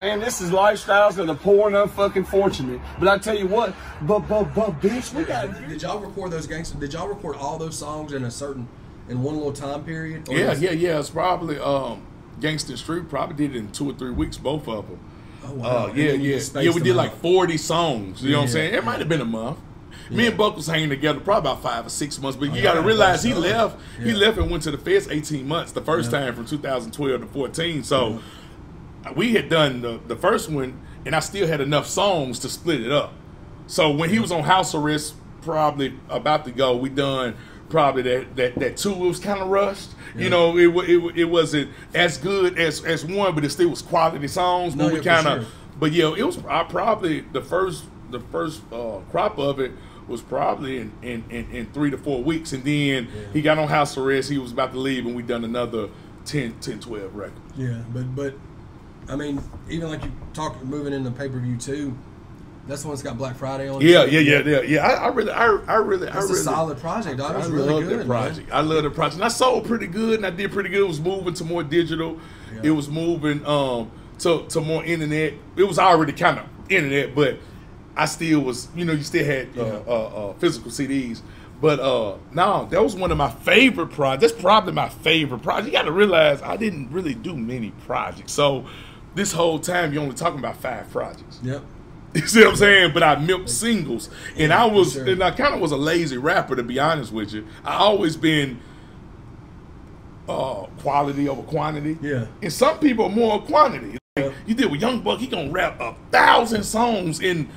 And this is lifestyles of the poor and unfucking fortunate. But I tell you what, but bitch, we got. Did y'all record those gangsters? Did y'all record all those songs in one little time period? Yeah. It's probably Gangsta Street probably did it in 2 or 3 weeks, both of them. Oh wow. Yeah. We did like 40 songs. You know what I'm saying? It might have been a month. Me and Buck was hanging together probably about 5 or 6 months, but you got to realize he left. He left and went to the Feds 18 months the first time from 2012 to 14. So we had done the first one, and I still had enough songs to split it up. So when he was on house arrest, probably about to go, we done probably that 2. It was kind of rushed. You know, it wasn't as good as 1, but it still was quality songs. But we kind of, but yeah, it was probably the first crop of it was probably in 3 to 4 weeks, and then he got on house arrest. He was about to leave, and we done another 10, 12 records. Yeah, but I mean, even like you talked, moving into pay-per-view too. That's the one that's got Black Friday on it. Yeah. I really. That's a solid project, dog. It was really good. That project. I love the project. And I sold pretty good, and I did pretty good. It was moving to more digital. Yeah. It was moving to more internet. It was already kind of internet, but I still was. You know, you still had physical CDs. But no, that was one of my favorite projects. That's probably my favorite project. You got to realize I didn't really do many projects. So this whole time, you're only talking about 5 projects. Yep. You see what I'm saying? But I milked singles, and and I kind of was a lazy rapper, to be honest with you. I always been quality over quantity. Yeah. And some people are more quantity. Like, you did with Young Buck, he gonna rap 1,000 songs in.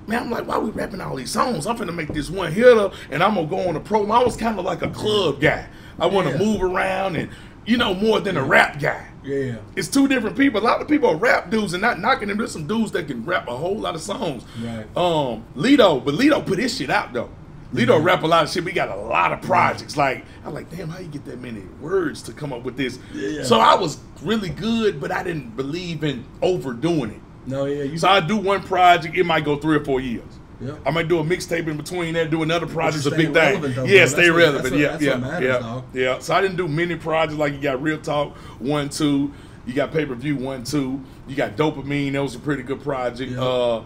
Man, I'm like, why we rapping all these songs? I'm finna make this one hitter, and I'm gonna go on a promo. I was kind of like a club guy. I want to move around and, you know, more than a rap guy. Yeah. It's 2 different people. A lot of people are rap dudes and not knocking them. There's some dudes that can rap a whole lot of songs. Right. Lito put his shit out though. Lito rap a lot of shit. We got a lot of projects. Like, I'm like, damn, how you get that many words to come up with this? Yeah. So I was really good, but I didn't believe in overdoing it. No, yeah. So I do one project, it might go 3 or 4 years. Yeah. I might do a mixtape in between that, do another project, it's a staying big thing. relevant, though, Yeah, bro. stay relevant. That's what matters, dog. Yeah. So I didn't do many projects like you got Real Talk 1, 2, you got Pay-Per-View 1, 2, you got Dopamine, that was a pretty good project. Yeah.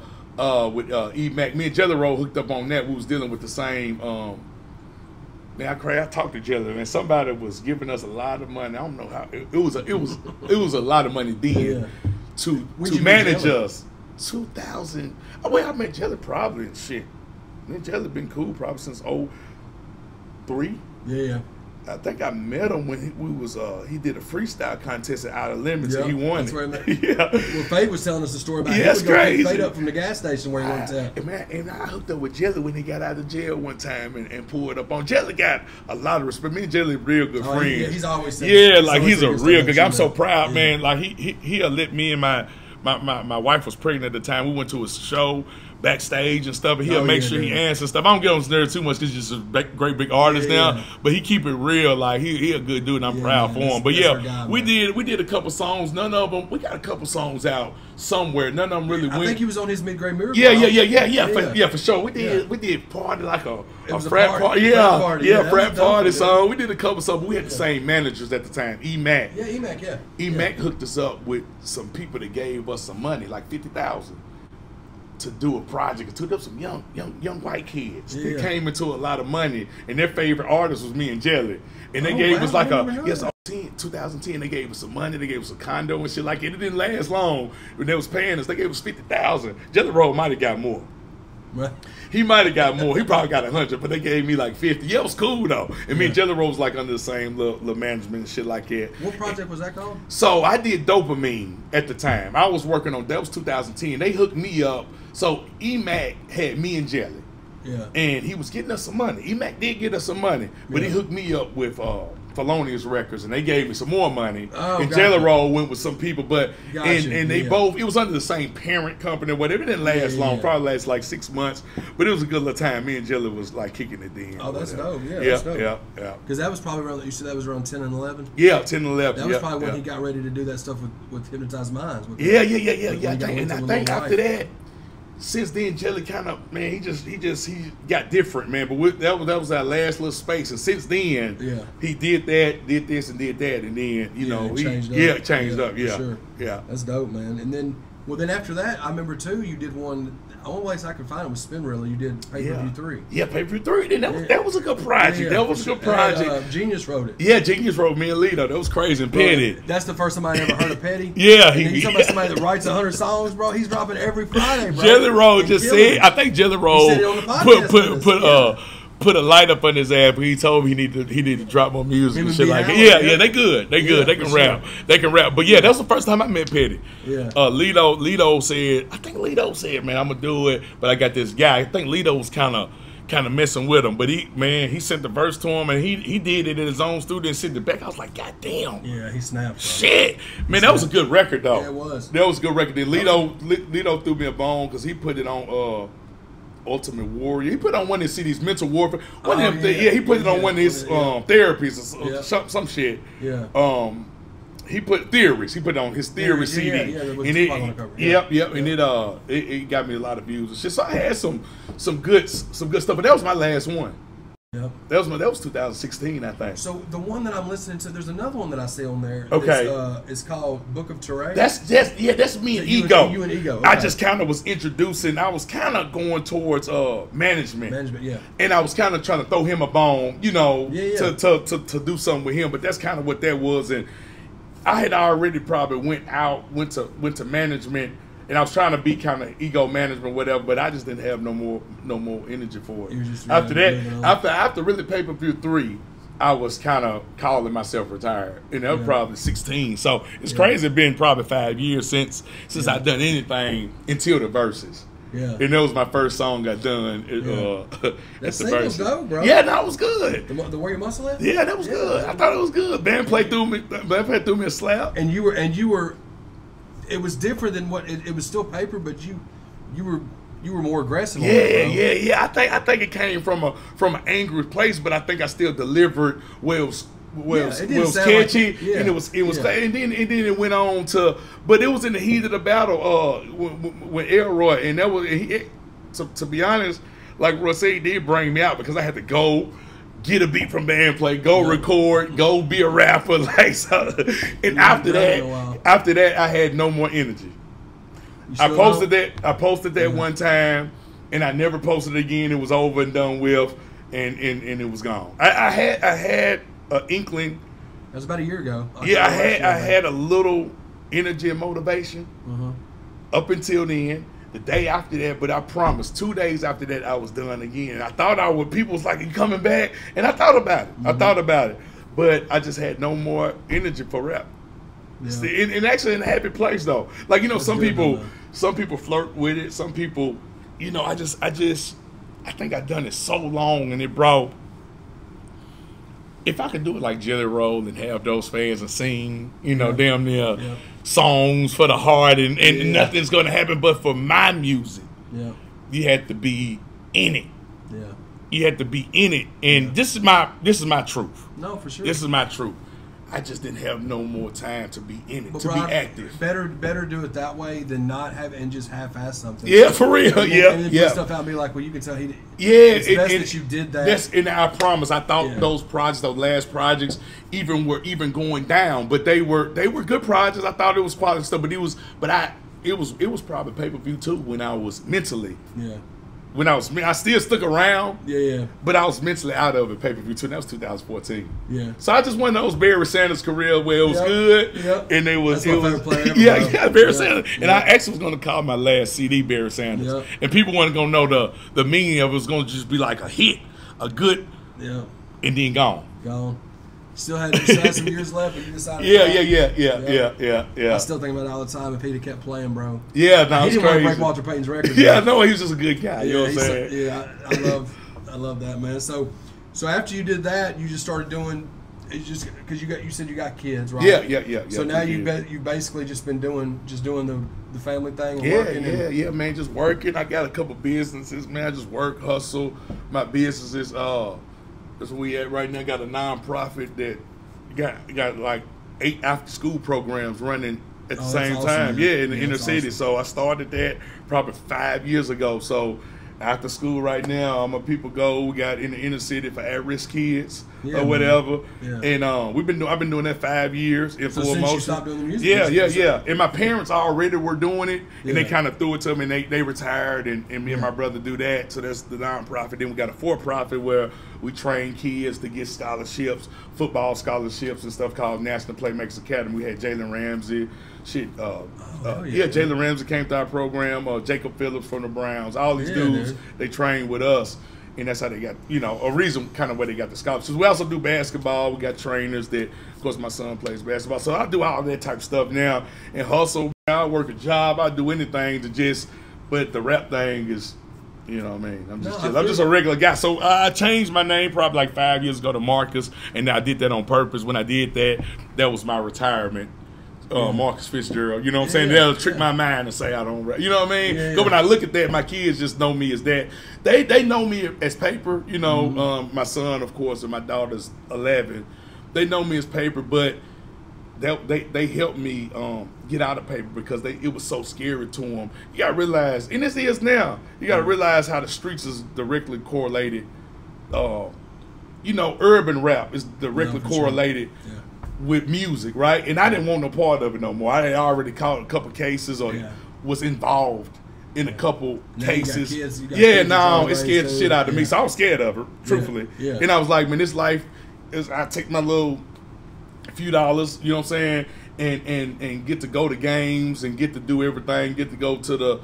With E-Mac. Me and Jelly Roll hooked up on that. We was dealing with the same man, I talked to Jelly, man. Somebody was giving us a lot of money. I don't know how it was a lot of money then to manage us. 2000. Well, I met Jelly probably and shit. Me and Jelly been cool probably since 03. Yeah. I think I met him when he did a freestyle contest at Outer Limits and he won it. Well, Fade was telling us the story about that's crazy. Fade up from the gas station where he went to. And I hooked up with Jelly when he got out of jail one time and pulled up on. Jelly got a lot of respect. Me and Jelly real good friends. Yeah, he's always said he's a real good guy. I'm so proud, man. Like he let me and my wife was pregnant at the time. We went to a show backstage and stuff, and he'll make sure he answers stuff. I don't get on his nerves too much because he's just a great big artist now, but he keep it real. Like he a good dude, and I'm proud for him. But yeah, we did a couple songs. None of them. We got a couple songs out somewhere. None of them really went. I think he was on his Mid-Grade Miracle. Yeah. For sure. We did party like a frat party. Frat party song. We did a couple songs. But we had the same managers at the time. E-Mac. Yeah, E-Mac. Yeah. E-Mac hooked us up with some people that gave us some money, like $50,000. To do a project, to up some young white kids. They came into a lot of money, and their favorite artist was me and Jelly. And they gave us like 2010. They gave us some money. They gave us a condo and shit like it. It didn't last long when they was paying us. They gave us $50,000. Jelly Roll might have got more. What? He might have got more. He probably got 100, but they gave me like 50. Yeah, it was cool though. And me and Jelly Roll was like under the same little management and shit like that. What project was that called? So I did Dopamine at the time. I was working on that. Was 2010. They hooked me up. So E-Mac had me and Jelly. Yeah. And he was getting us some money. E-Mac did get us some money, but he hooked me up with Felonious Records, and they gave me some more money. And Jelly Roll went with some people, but and they both, it was under the same parent company or whatever. It didn't last long, probably last like 6 months, but it was a good little time. Me and Jelly was like kicking it then. Oh, that's dope. Yeah, that's dope. Yeah. Because that was probably around, you said that was around 10 and 11? Yeah, 10 and 11. That was probably when he got ready to do that stuff with Hypnotized Minds. Yeah. And I think after that, since then, Jelly kind of, man, he got different, man. But that was our last little space, and since then, he did that, did this, and did that, and then he changed up. Sure. Yeah, that's dope, man. And then Well, then after that, I remember too. You did one. The only place I could find it was Spinrilla. You did Pay-Per-View 3. Yeah, Pay-Per-View 3. Then that was a good project. That was a good project. Genius wrote it. Yeah, Genius wrote me and Lito. That was crazy. And Petty. That's the first time I ever heard of Petty. Yeah, he's talking about somebody that writes 100 songs, bro. He's dropping every Friday, bro. Jelly Roll just said. I think Jelly Roll put a light up on his ass, but he told me he need to drop more music and shit like that. Yeah, they good. They good. They can rap. They can rap. But yeah, that's the first time I met Petty. Yeah. Lito said, man, I'm gonna do it, but I got this guy. I think Lito was kind of messing with him, but he sent the verse to him and he did it in his own studio and sent it back. I was like, God damn. Yeah, he snapped. Bro. Shit, man, that was a good record though. Yeah, it was. That was a good record. Then Lito threw me a bone because he put it on Ultimate Warrior. He put on one of his CDs, Mental Warfare. He put it on one of his therapies or some shit. Yeah. He put Theories. He put it on his Theory CD. And it got me a lot of views and shit. So I had some good stuff. But that was my last one. Yep. That was 2016, I think. So the one that I'm listening to, there's another one that I see on there. Okay. It's called Book of Teray. That's me and Ego. You and Ego. Okay. I just kind of was introducing. I was kind of going towards management. Management, yeah. And I was kind of trying to throw him a bone, to do something with him. But that's kind of what that was. And I had already probably went to management. And I was trying to be kind of ego management, whatever, but I just didn't have no more energy for it. After that, after really Pay-Per-View 3, I was kind of calling myself retired, and that was probably 16. So it's crazy. It's been probably 5 years since I've done anything until the verses. Yeah, and that was my first song I done. That single's dope, bro. Yeah, that was good. The Where Your Muscle At? Yeah, that was good. I thought it was good. Band played through me a slap. And you were. It was different than what it was. Still paper, but you were more aggressive. Yeah. I think it came from an angry place, but I think I still delivered well. It was catchy, and it was and then it went on to, but it was in the heat of the battle when Elroy, and that was to be honest, like Roy said, he did bring me out because I had to go get a beat from band play, go record, go be a rapper, like so. And after that, I had no more energy. I posted that one time, and I never posted it again. It was over and done with, and it was gone. I had an inkling. That was about a year ago. I had a little energy and motivation up until then. The day after that, but I promised 2 days after that I was done again. I thought I would. People was like, "You coming back?" And I thought about it. But I just had no more energy for rap. Yeah. And actually in a happy place though. Like some people flirt with it. Some people, I think I've done it so long, and it brought. If I could do it like Jelly Roll and have those fans and sing, damn near songs for the heart, and nothing's going to happen. But for my music, you had to be in it. Yeah, you had to be in it, and this is my truth. No, for sure. This is my truth. I just didn't have no more time to be in it, be active. Better do it that way than not have it and just half-ass something. Yeah, for real. And then put stuff out and be like, well, you can tell he. Yeah, it's best that you did that. And I promise, I thought those last projects, were going down, but they were good projects. I thought it was quality stuff, but it was probably Pay-Per-View 2 when I was mentally. Yeah. I still stuck around. Yeah. But I was mentally out of it. Pay-Per-View 2. That was 2014. Yeah. So I just won those Barry Sanders career where it was good. Yep. And That's my favorite player ever, Barry Sanders. And I actually was going to call my last CD Barry Sanders. Yep. And people weren't going to know the meaning of it. Was going to just be like a hit, a good, and then gone. Still had some years left, but you decided. Yeah. I still think about it all the time. If he'd have kept playing, bro. Yeah, no, he didn't want to break Walter Payton's record. No, he was just a good guy. You know what I'm saying? Yeah, I love that, man. So after you did that, you just started doing. It's just because you said you got kids, right? Yeah. So now you basically just been doing the family thing. And working man, just working. I got a couple businesses, man. I just work, hustle. My business is that's where we at right now. Got a nonprofit that got like 8 after school programs running at the same time. Man. In the inner city. Awesome. So I started that probably 5 years ago. So after school right now, people go. We got in the inner city for at-risk kids. Yeah, or whatever. Yeah. And I've been doing that 5 years in So full since motion. you stopped doing the music, Yeah. And my parents already were doing it, and they Yeah. kind of threw it to me, and they retired, and me and my brother do that. So that's the nonprofit. Then we got a for-profit where we train kids to get scholarships, football scholarships and stuff called National Playmakers Academy. We had Jalen Ramsey. Jalen Ramsey came to our program. Jacob Phillips from the Browns. All these dudes, they trained with us, and that's how they got, a reason kind of where they got the scholarships. We also do basketball. We got trainers that, of course, my son plays basketball. So I do all that type of stuff now and hustle. I work a job. I do anything but the rap thing is, you know what I mean? I'm just a regular guy. So I changed my name probably like 5 years ago to Marcus, and I did that on purpose. When I did that, that was my retirement. Marcus Fitzgerald, you know what I'm saying? They'll trick my mind and say I don't rap. You know what I mean? Because when I look at that, my kids just know me as that. They know me as Paper, my son, of course, and my daughter's 11. They know me as Paper, but they helped me get out of Paper because it was so scary to them. You got to realize, and this is now, you got to realize how the streets is directly correlated. Urban rap is directly correlated. Sure. With music, right? And I didn't want no part of it no more. I had already caught a couple cases or was involved in a couple cases. It scared the shit out of me. So I was scared of it, truthfully. And I was like, man, this life is, I take my little few dollars, you know what I'm saying, and get to go to games and get to do everything, get to go to the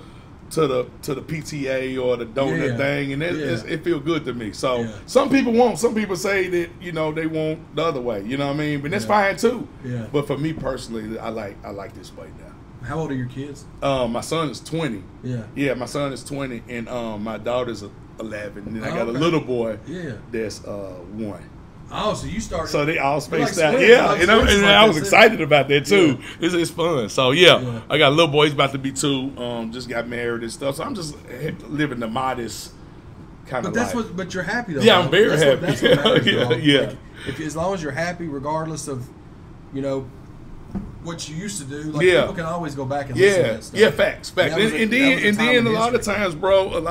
PTA or the donor thing, and it feels good to me. So some people won't. Some people say that they want the other way. You know what I mean? But that's fine too. Yeah. But for me personally, I like this way now. How old are your kids? My son is 20. Yeah. Yeah, my son is 20, and my daughter's 11, and then I got a little boy. That's 1. Oh, so you started. So they all spaced out. And I was excited about that too. It's fun. So I got a little boy. He's about to be 2. Just got married and stuff. So I'm just living the modest kind of life. But you're happy though. Yeah, I'm very happy. That's what matters, yeah. Like, as long as you're happy, regardless of, what you used to do. Like people can always go back and listen to that stuff. Yeah, facts. And then a lot of times, bro.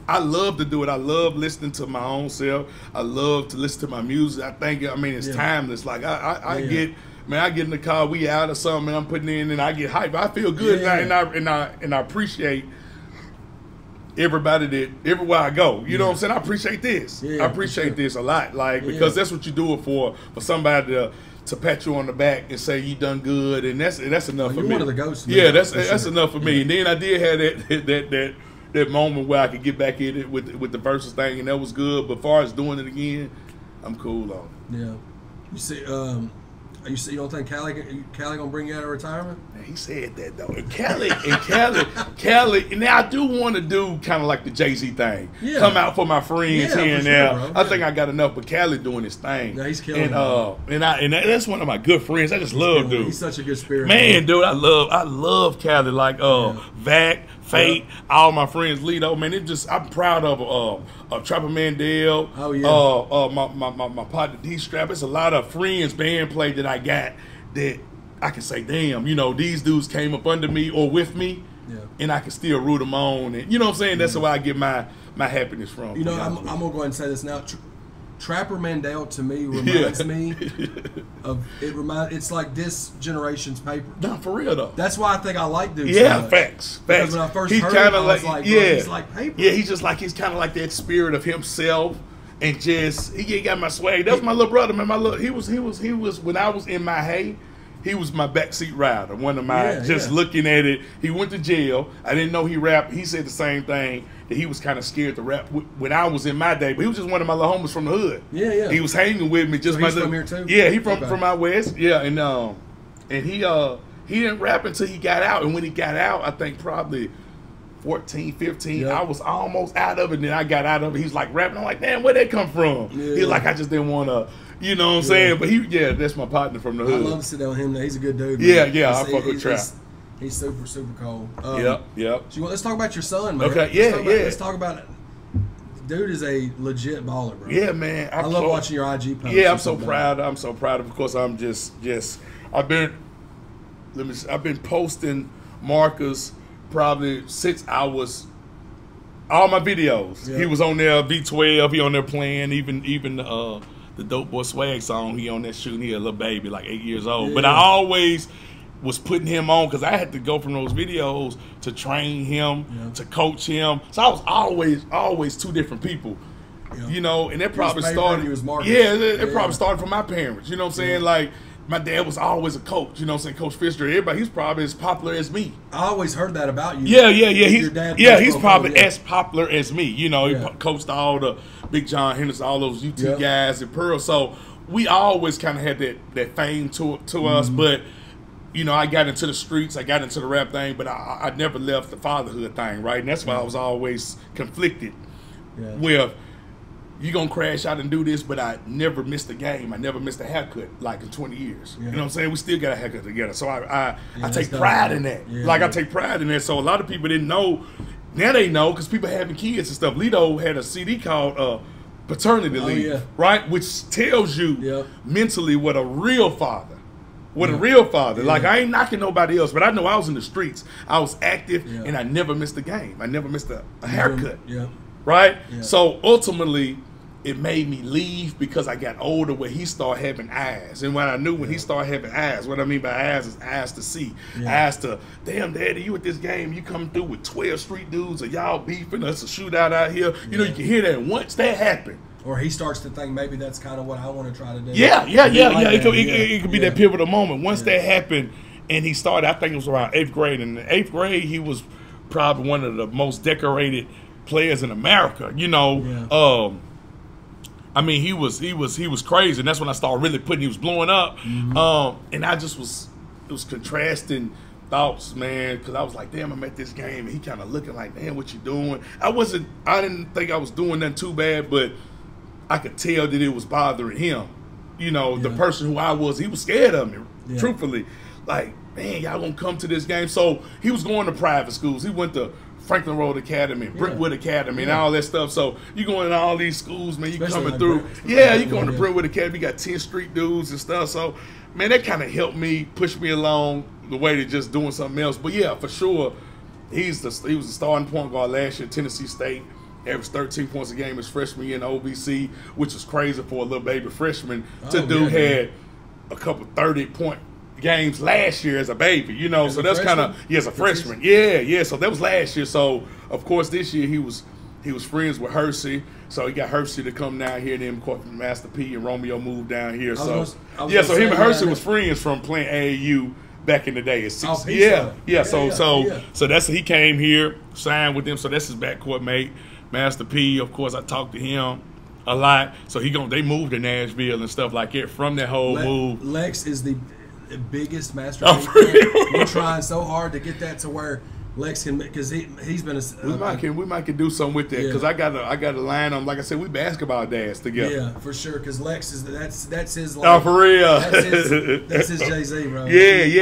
I love to do it. I love listening to my own self. I love to listen to my music. It's timeless. Like I get in the car, we out or something, and I'm putting in, and I get hyped. I feel good, and I appreciate everybody everywhere I go. You know what I'm saying? I appreciate this. I appreciate this a lot, because that's what you do it for somebody to pat you on the back and say you done good, and that's enough for me. You're one of the ghosts. Yeah, that's enough for me. And then I did have that moment where I could get back in it with the versus thing, and that was good. But as far as doing it again, I'm cool on it. Yeah. You see, you don't think Cali gonna bring you out of retirement? Man, he said that though. And Cali. And now I do want to do kind of like the Jay-Z thing. Yeah. Come out for my friends here and there. Sure, I think I got enough, but Cali doing his thing. Yeah, he's killing it. And that's one of my good friends. I just love dude. He's such a good spirit. Man, dude, I love Cali. Like Vac, Fate, all my friends, Lido, man, I'm proud of Trapper Mandel. Oh yeah. My partner D-Strap. It's a lot of friends, band play that I got that I can say, damn, these dudes came up under me or with me, and I can still root them on, and you know what I'm saying. That's where I get my happiness from. I'm gonna go ahead and say this now. Trapper Mandel to me reminds me of it's like this generation's Paper. No, for real though. That's why I think I like dudes. Yeah, so facts. Because when I first heard him, I was like, he's like Paper. Yeah, he's kind of like that spirit of himself, and just he got my swag. That was my little brother, man. He was when I was in my hay. He was my backseat rider. One of my looking at it. He went to jail. I didn't know he rapped. He said the same thing, that he was kind of scared to rap when I was in my day. But he was just one of my little homies from the hood. Yeah. He was hanging with me. Just so he's from here too. Yeah, he from out west. Yeah, and he didn't rap until he got out. And when he got out, I think probably 14, 15. I was almost out of it. And then I got out of it. He's like rapping. I'm like, man, where'd that come from? He's like, I just didn't want to. You know what I'm saying? But that's my partner from the hood. I love to sit down with him. He's a good dude. Man. Yeah, I fuck with Trap. He's super, super cool. Yep. So let's talk about your son, man. Okay, Let's talk about it. Dude is a legit baller, bro. Yeah, man. I love watching your IG posts. Yeah, I'm so proud. I'm so proud. Of course, I'm just I've been posting Marcus probably 6 hours. All my videos. Yeah. He was on there, V12. He on there playing. Even the the Dope Boy Swag song. He on that shooting. He a little baby, like 8 years old. But I always was putting him on because I had to go from those videos to train him, to coach him. So I was always two different people. You know, and that probably started. It probably started from my parents. You know what I'm saying? Like, my dad was always a coach. You know what I'm saying? Coach Fitzgerald. Everybody, he's probably as popular as me. I always heard that about you. He's probably as popular as me. You know, he coached all the Big John Henderson, all those UT guys at Pearl. So we always kind of had that fame to us. But, you know, I got into the streets. I got into the rap thing. But I never left the fatherhood thing, right? And that's why I was always conflicted with, you gonna crash out and do this, but I never missed a game. I never missed a haircut, like in 20 years. You know what I'm saying? We still got a haircut together. So I take pride in that. I take pride in that. So a lot of people didn't know. Now they know because people having kids and stuff. Lido had a CD called Paternity Leave, right? Which tells you mentally what a real father. Like, I ain't knocking nobody else, but I know I was in the streets. I was active, and I never missed a game. I never missed a haircut. Right? So ultimately, it made me leave because I got older where he started having eyes. And when I knew when he started having eyes, what I mean by eyes is eyes to see. Eyes to, damn, Daddy, you at this game, you coming through with 12 street dudes, or y'all beefing, us a shootout out here. You know, you can hear that. And once that happened, or he starts to think maybe that's kind of what I want to try to do. It could be that pivotal moment. Once that happened, and he started, I think it was around 8th grade. And in the 8th grade, he was probably one of the most decorated players in America. You know, I mean, he was crazy, and that's when I started really putting. He was blowing up, and I just it was contrasting thoughts, man, because I was like, damn, I'm at this game, and he kind of looking like, damn, what you doing? I didn't think I was doing nothing too bad, but I could tell that it was bothering him. You know, the person who I was, he was scared of me, truthfully. Like, man, y'all gonna come to this game? So he was going to private schools. He went to Franklin Road Academy, Brentwood Academy, and all that stuff. So you going to all these schools, man. You coming through, you going to Brentwood Academy. You got 10 street dudes and stuff. So, man, that kind of helped me, push me along the way to just doing something else. But yeah, for sure, he was the starting point guard last year at Tennessee State. Averaged 13 points a game his freshman year in the OVC, which was crazy for a little baby freshman. Had a couple 30-point games last year as a baby, you know, so that's kind of as a freshman. So that was last year. So of course this year he was friends with Hersey, so he got Hersey to come down here. Then of course Master P and Romeo moved down here. So him and Hersey was friends from playing AAU back in the day. So that's he came here, signed with them. So that's his backcourt mate, Master P. Of course I talked to him a lot. So they moved to Nashville and stuff like that from that whole move. Lex is the biggest Master P. We're trying so hard to get that to where Lex can, because he's been we might can do something with that, because I got a line on, like I said, we basketball dads together. Yeah, for sure, because Lex is that's his life. Oh, for real. That's his Jay-Z, bro.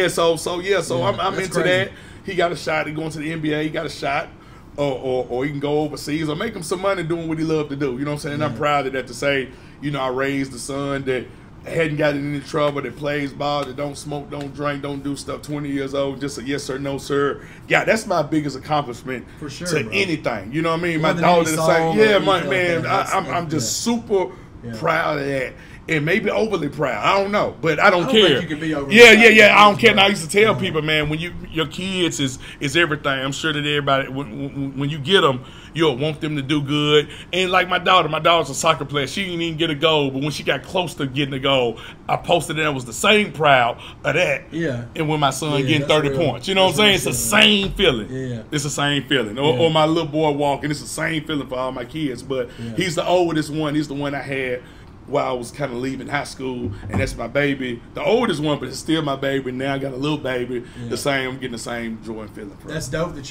So I'm into that. He got a shot at going to the NBA. He got a shot. Or he can go overseas or make him some money doing what he loved to do. You know what I'm saying? I'm proud of that, to say, you know, I raised a son that hadn't gotten in any trouble, that plays ball, that don't smoke, don't drink, don't do stuff, 20 years old, just a yes sir, no sir. Yeah, that's my biggest accomplishment for sure, to bro. Anything. You know what I mean? My daughter is saying, man, I'm just super proud of that. And maybe overly proud. I don't know, but I don't care. Think you can be overly proud. I don't care. And I used to tell people, man, when your kids is everything. I'm sure that everybody, when you get them, you'll want them to do good. And like my daughter's a soccer player. She didn't even get a goal, but when she got close to getting a goal, I posted it. I was the same proud of that. Yeah. And when my son getting 30 points, you know what I'm saying? It's the same feeling. Yeah. It's the same feeling. Or my little boy walking. It's the same feeling for all my kids. But he's the oldest one. He's the one I had while I was kind of leaving high school, and that's my baby, the oldest one, but it's still my baby. Now I got a little baby, I'm getting the same joy and feeling from. That's dope that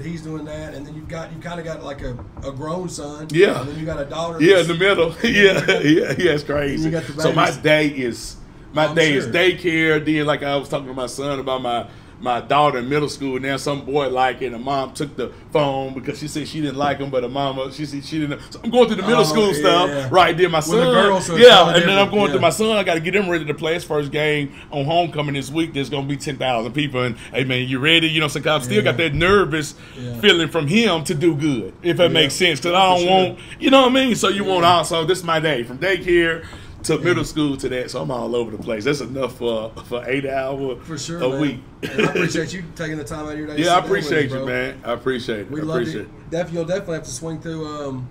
he's doing that, and then you kind of got like a grown son, and then you got a daughter, in the middle, it's crazy. You got the so my day is daycare. Then, like I was talking to my son about my daughter in middle school. Now some boy like it, and the mom took the phone because she said she didn't like him, but the mama, she said she didn't. So I'm going through the middle school stuff, right? Then my son, girls, so and then I'm going through my son. I got to get him ready to play his first game on homecoming this week. There's going to be 10,000 people, and hey man, you ready? You know, so I still got that nervous feeling from him to do good, if that makes sense. Because I don't want, you know what I mean. So you want also, this is my day from daycare to middle school to that, so I'm all over the place. That's enough for 8 hours for sure, a week. And I appreciate you taking the time out of your day. Yeah, I appreciate you, man. I appreciate it. We love it. You'll definitely have to swing through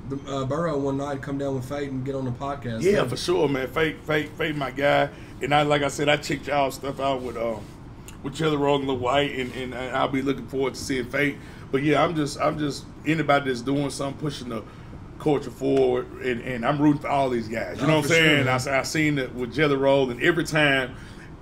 the Borough one night, come down with Fate and get on the podcast. Yeah, for sure, man. Fate, my guy. And like I said, I checked y'all stuff out with Jelly Roll and Lil White, and I'll be looking forward to seeing Fate. But yeah, I'm just anybody that's doing something, pushing the culture forward, and I'm rooting for all these guys. You know what I'm saying? Sure, I seen it with Jelly Roll, and every time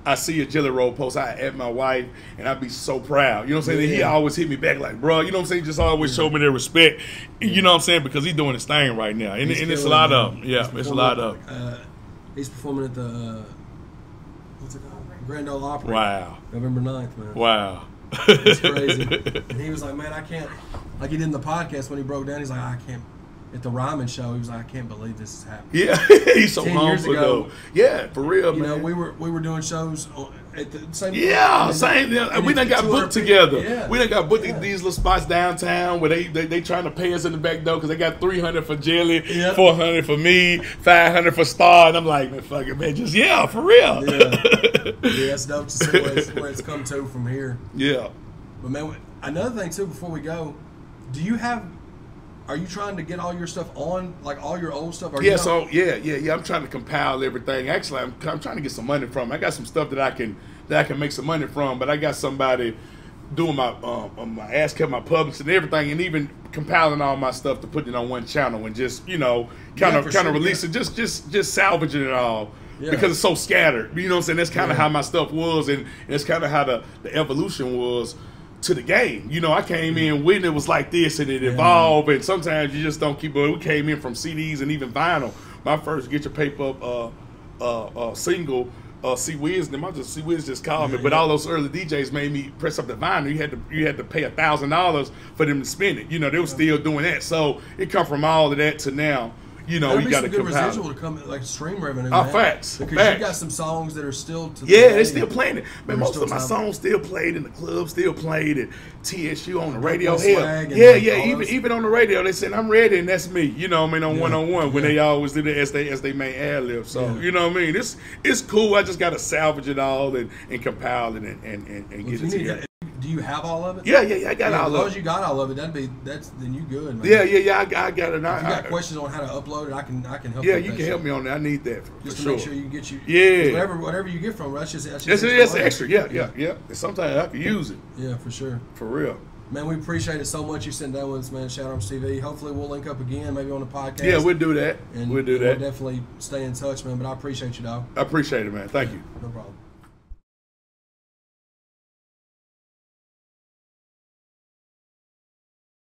I see a Jelly Roll post, I at my wife, and I'd be so proud. You know what I'm saying? He always hit me back like, bro, you know what I'm saying? Just always show me their respect. You know what I'm saying? Because he's doing his thing right now, and it's a lot of them. Yeah, it's a lot of them. He's performing at the what's it called? Grand Ole Opry. Wow. November 9th, man. Wow. It's crazy. And he was like, man, I can't. Like he did in the podcast when he broke down. He's like, I can't. At the Ryman show, he was like, I can't believe this is happening. Yeah, he's so 10 years humble ago, though. Yeah, for real, you man. know, we were doing shows at the same. Yeah, same. We done got booked together. Yeah. We done got booked at these little spots downtown where they trying to pay us in the back door because they got $300 for Jelly, $400 for me, $500 for Star, and I'm like, man, fuck it, man, just for real. Yeah, it's dope to see where it's come to from here. Yeah. But man, another thing too, before we go, are you trying to get all your stuff on, like all your old stuff? Yeah, I'm trying to compile everything. Actually, I'm trying to get some money from. I got some stuff that I can make some money from, but I got somebody doing my ASCAP, my publishing and everything, and even compiling all my stuff to put it on one channel and just kind of release it, just salvaging it all. Yeah. Because it's so scattered. You know what I'm saying? That's kind of how my stuff was, and it's kind of how the evolution was to the game. You know, I came in when it was like this, and it evolved, and sometimes you just don't keep it. We came in from CDs and even vinyl. My first Get Your Paper Up single, C-Wiz, C-Wiz just called me, but all those early DJs made me press up the vinyl. You had to pay $1,000 for them to spin it. You know, they were still doing that. So it come from all of that to now. You know, you got to good residual to come, like stream revenue. Oh, facts. Because you got some songs that are still they're still playing it. Man, most of my songs still played in the club, still played at TSU on the radio. Even on the radio, they said I'm ready, and that's me. You know what I mean? On one-on-one when they always did it as they made ad lib. So you know what I mean? It's cool. I just got to salvage it all and compile it and get it together. Do you have all of it? Yeah, I got all of it. As long as you got all of it, then you good, man. Yeah, I got it. If you got questions on how to upload it, I can help. Yeah, you can help me on that. I need that just to make sure you can get you. Yeah. Whatever you get from it, that's extra. Yeah. Sometimes I can use it. Yeah, for sure. For real. Man, we appreciate it so much you sitting down with us, man. Shout Arms TV. Hopefully we'll link up again, maybe on the podcast. Yeah, we'll do that. We'll definitely stay in touch, man. But I appreciate you, dog. I appreciate it, man. Thank you. No problem.